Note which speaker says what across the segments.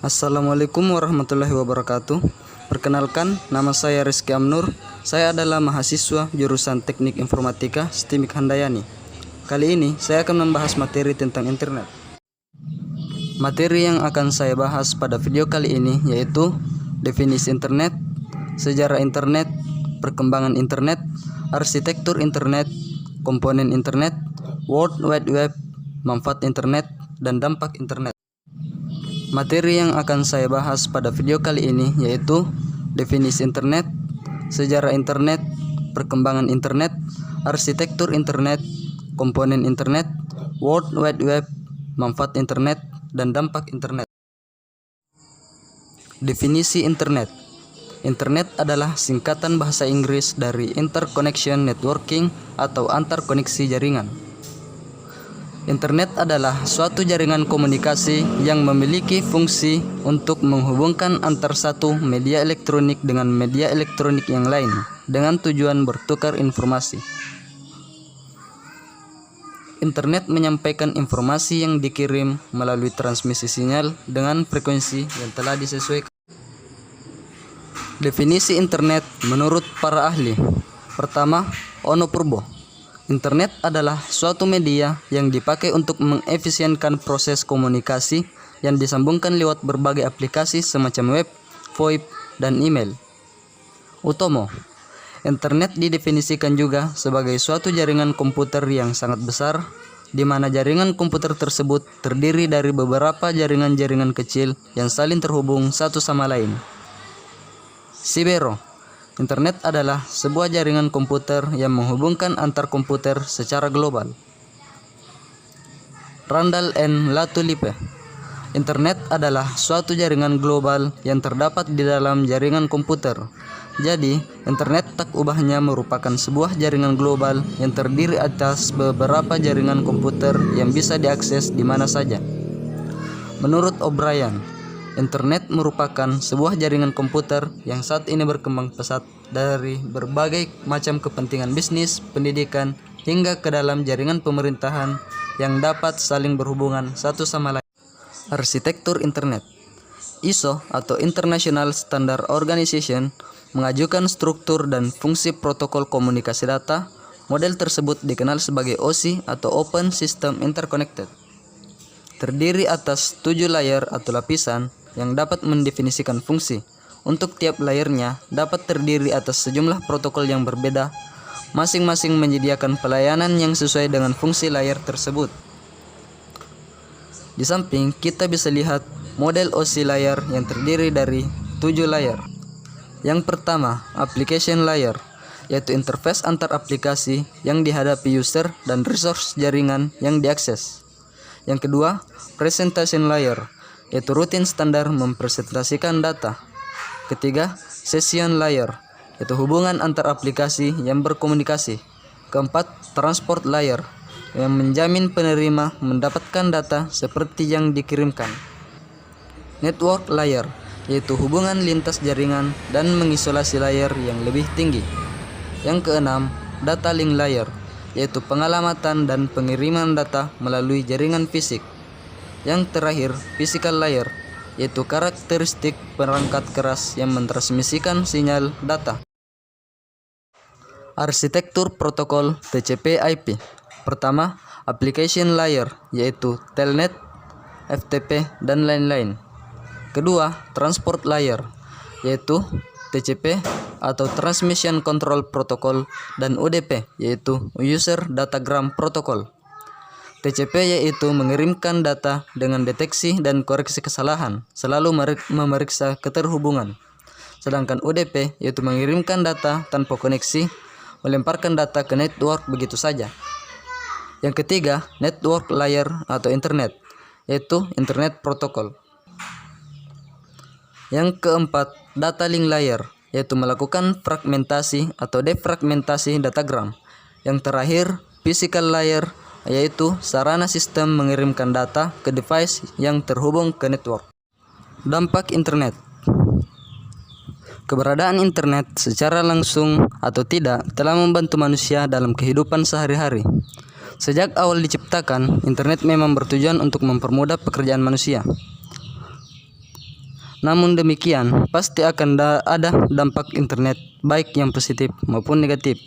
Speaker 1: Assalamualaikum warahmatullahi wabarakatuh. Perkenalkan, nama saya Rizky Amnur. Saya adalah mahasiswa jurusan Teknik Informatika STIMIK Handayani. Kali ini saya akan membahas materi tentang internet. Materi yang akan saya bahas pada video kali ini yaitu definisi internet, sejarah internet, perkembangan internet, arsitektur internet, komponen internet, World Wide Web, manfaat internet, dan dampak internet. Materi yang akan saya bahas pada video kali ini yaitu definisi internet, sejarah internet, perkembangan internet, arsitektur internet, komponen internet, World Wide Web, manfaat internet, dan dampak internet. Definisi internet. Internet adalah singkatan bahasa Inggris dari Interconnection Networking atau antar koneksi jaringan. Internet adalah suatu jaringan komunikasi yang memiliki fungsi untuk menghubungkan antar satu media elektronik dengan media elektronik yang lain dengan tujuan bertukar informasi. Internet menyampaikan informasi yang dikirim melalui transmisi sinyal dengan frekuensi yang telah disesuaikan. Definisi internet menurut para ahli. Pertama, Ono Purbo. Internet adalah suatu media yang dipakai untuk mengefisienkan proses komunikasi yang disambungkan lewat berbagai aplikasi semacam web, VoIP, dan email. Utomo. Internet didefinisikan juga sebagai suatu jaringan komputer yang sangat besar, di mana jaringan komputer tersebut terdiri dari beberapa jaringan-jaringan kecil yang saling terhubung satu sama lain. Sibero. Internet adalah sebuah jaringan komputer yang menghubungkan antar komputer secara global. Randall N. Latulippe. Internet adalah suatu jaringan global yang terdapat di dalam jaringan komputer. Jadi, internet tak ubahnya merupakan sebuah jaringan global yang terdiri atas beberapa jaringan komputer yang bisa diakses di mana saja. Menurut O'Brien, internet merupakan sebuah jaringan komputer yang saat ini berkembang pesat dari berbagai macam kepentingan bisnis, pendidikan, hingga ke dalam jaringan pemerintahan yang dapat saling berhubungan satu sama lain. Arsitektur internet. ISO atau International Standard Organization mengajukan struktur dan fungsi protokol komunikasi data. Model tersebut dikenal sebagai OSI atau Open System Interconnected. Terdiri atas 7 layer atau lapisan yang dapat mendefinisikan fungsi. Untuk tiap layernya dapat terdiri atas sejumlah protokol yang berbeda, masing-masing menyediakan pelayanan yang sesuai dengan fungsi layer tersebut. Di samping kita bisa lihat model OSI layer yang terdiri dari 7 layer. Yang pertama, application layer, yaitu interface antar aplikasi yang dihadapi user dan resource jaringan yang diakses. Yang kedua, presentation layer, yaitu rutin standar mempresentasikan data. Ketiga, session layer, yaitu hubungan antar aplikasi yang berkomunikasi. Keempat, transport layer, yang menjamin penerima mendapatkan data seperti yang dikirimkan. Network layer, yaitu hubungan lintas jaringan dan mengisolasi layer yang lebih tinggi. Yang keenam, data link layer, yaitu pengalamatan dan pengiriman data melalui jaringan fisik. Yang terakhir, physical layer, yaitu karakteristik perangkat keras yang mentransmisikan sinyal data. Arsitektur protokol TCP/IP. Pertama, application layer, yaitu telnet, FTP, dan lain-lain. Kedua, transport layer, yaitu TCP atau Transmission Control Protocol, dan UDP, yaitu User Datagram Protocol. TCP yaitu mengirimkan data dengan deteksi dan koreksi kesalahan, selalu memeriksa keterhubungan. Sedangkan UDP yaitu mengirimkan data tanpa koneksi, melemparkan data ke network begitu saja. Yang ketiga, network layer atau internet, yaitu internet protokol. Yang keempat, data link layer, yaitu melakukan fragmentasi atau defragmentasi datagram. Yang terakhir, physical layer, yaitu sarana sistem mengirimkan data ke device yang terhubung ke network. Dampak internet. Keberadaan internet secara langsung atau tidak telah membantu manusia dalam kehidupan sehari-hari. Sejak awal diciptakan, internet memang bertujuan untuk mempermudah pekerjaan manusia. Namun demikian, pasti akan ada dampak internet, baik yang positif maupun negatif.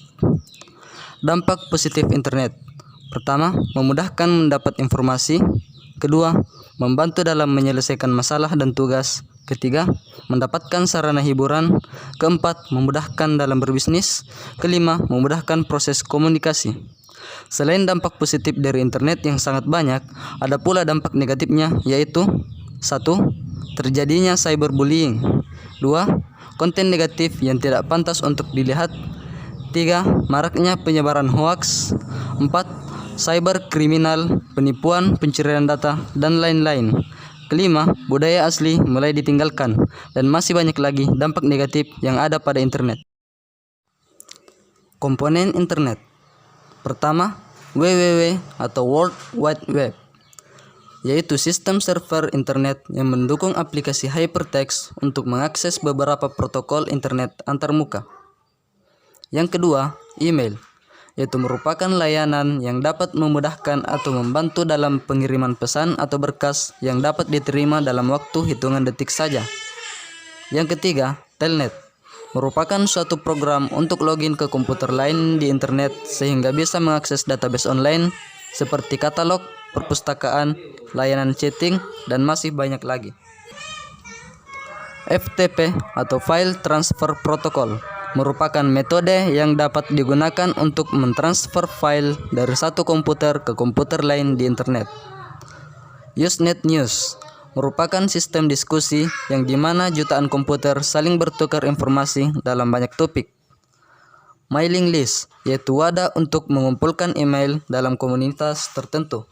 Speaker 1: Dampak positif internet. Pertama, memudahkan mendapat informasi. Kedua, membantu dalam menyelesaikan masalah dan tugas. Ketiga, mendapatkan sarana hiburan. Keempat, memudahkan dalam berbisnis. Kelima, memudahkan proses komunikasi. Selain dampak positif dari internet yang sangat banyak, ada pula dampak negatifnya, yaitu 1. Terjadinya cyberbullying. 2. Konten negatif yang tidak pantas untuk dilihat. 3. Maraknya penyebaran hoaks. 4. Cyberkriminal, penipuan, pencurian data, dan lain-lain. Kelima, budaya asli mulai ditinggalkan, dan masih banyak lagi dampak negatif yang ada pada internet. Komponen internet. Pertama, WWW atau World Wide Web, yaitu sistem server internet yang mendukung aplikasi hypertext untuk mengakses beberapa protokol internet antarmuka. Yang kedua, email, yaitu merupakan layanan yang dapat memudahkan atau membantu dalam pengiriman pesan atau berkas yang dapat diterima dalam waktu hitungan detik saja. Yang ketiga, telnet, merupakan suatu program untuk login ke komputer lain di internet sehingga bisa mengakses database online seperti katalog, perpustakaan, layanan chatting, dan masih banyak lagi. FTP atau File Transfer Protocol merupakan metode yang dapat digunakan untuk mentransfer file dari satu komputer ke komputer lain di internet. Usenet News merupakan sistem diskusi yang dimana jutaan komputer saling bertukar informasi dalam banyak topik. Mailing list, yaitu wadah untuk mengumpulkan email dalam komunitas tertentu.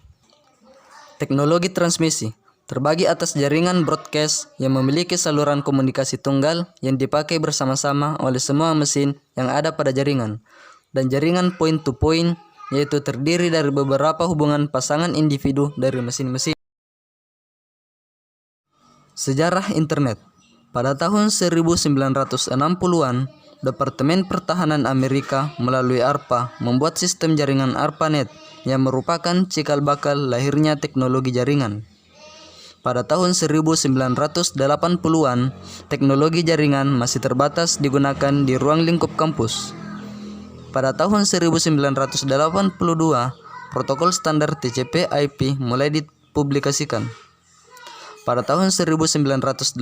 Speaker 1: Teknologi transmisi terbagi atas jaringan broadcast yang memiliki saluran komunikasi tunggal yang dipakai bersama-sama oleh semua mesin yang ada pada jaringan, dan jaringan point to point, yaitu terdiri dari beberapa hubungan pasangan individu dari mesin-mesin. Sejarah internet. Pada tahun 1960-an, Departemen Pertahanan Amerika melalui ARPA membuat sistem jaringan ARPANET yang merupakan cikal bakal lahirnya teknologi jaringan. Pada tahun 1980-an, teknologi jaringan masih terbatas digunakan di ruang lingkup kampus. Pada tahun 1982, protokol standar TCP/IP mulai dipublikasikan. Pada tahun 1986,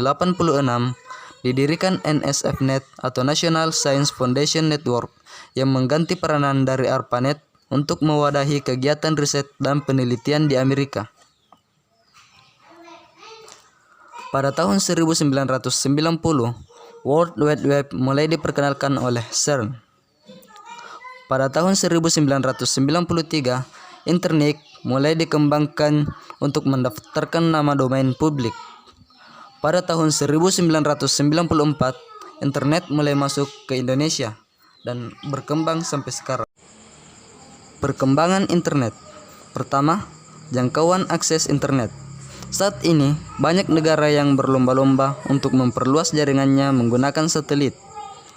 Speaker 1: didirikan NSFNet atau National Science Foundation Network yang mengganti peranan dari ARPANET untuk mewadahi kegiatan riset dan penelitian di Amerika. Pada tahun 1990, World Wide Web mulai diperkenalkan oleh CERN. Pada tahun 1993, Internet mulai dikembangkan untuk mendaftarkan nama domain publik. Pada tahun 1994, internet mulai masuk ke Indonesia dan berkembang sampai sekarang. Perkembangan internet. Pertama, jangkauan akses internet. Saat ini, banyak negara yang berlomba-lomba untuk memperluas jaringannya menggunakan satelit.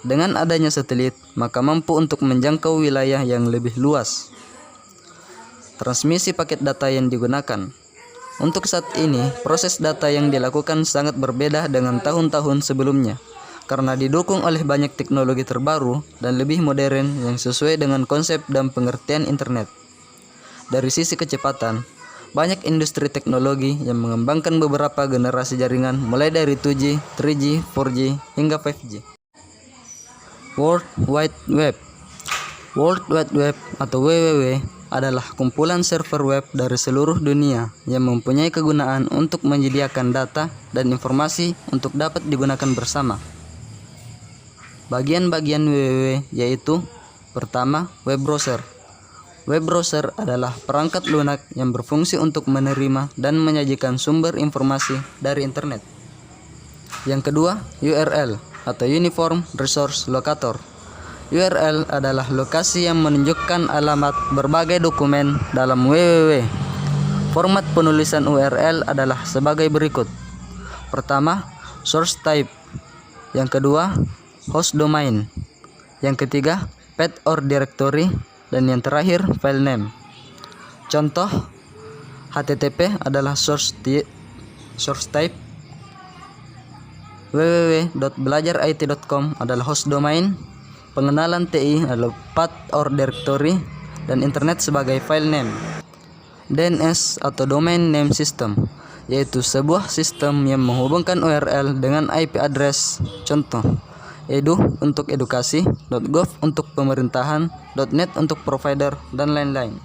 Speaker 1: Dengan adanya satelit, maka mampu untuk menjangkau wilayah yang lebih luas. Transmisi paket data yang digunakan. Untuk saat ini, proses data yang dilakukan sangat berbeda dengan tahun-tahun sebelumnya, karena didukung oleh banyak teknologi terbaru dan lebih modern yang sesuai dengan konsep dan pengertian internet. Dari sisi kecepatan, banyak industri teknologi yang mengembangkan beberapa generasi jaringan mulai dari 2G, 3G, 4G, hingga 5G. World Wide Web. World Wide Web atau WWW adalah kumpulan server web dari seluruh dunia yang mempunyai kegunaan untuk menyediakan data dan informasi untuk dapat digunakan bersama. Bagian-bagian WWW yaitu: pertama, web browser. Web browser adalah perangkat lunak yang berfungsi untuk menerima dan menyajikan sumber informasi dari internet. Yang kedua, URL atau Uniform Resource Locator. URL adalah lokasi yang menunjukkan alamat berbagai dokumen dalam WWW. Format penulisan URL adalah sebagai berikut. Pertama, source type. Yang kedua, host domain. Yang ketiga, path or directory. Dan yang terakhir, file name. Contoh, HTTP adalah source type. www.belajarit.com adalah host domain, pengenalan TI adalah path or directory, dan internet sebagai file name. DNS atau Domain Name System, yaitu sebuah sistem yang menghubungkan URL dengan IP address. Contoh, edu untuk edukasi, .gov untuk pemerintahan, .net untuk provider, dan lain-lain.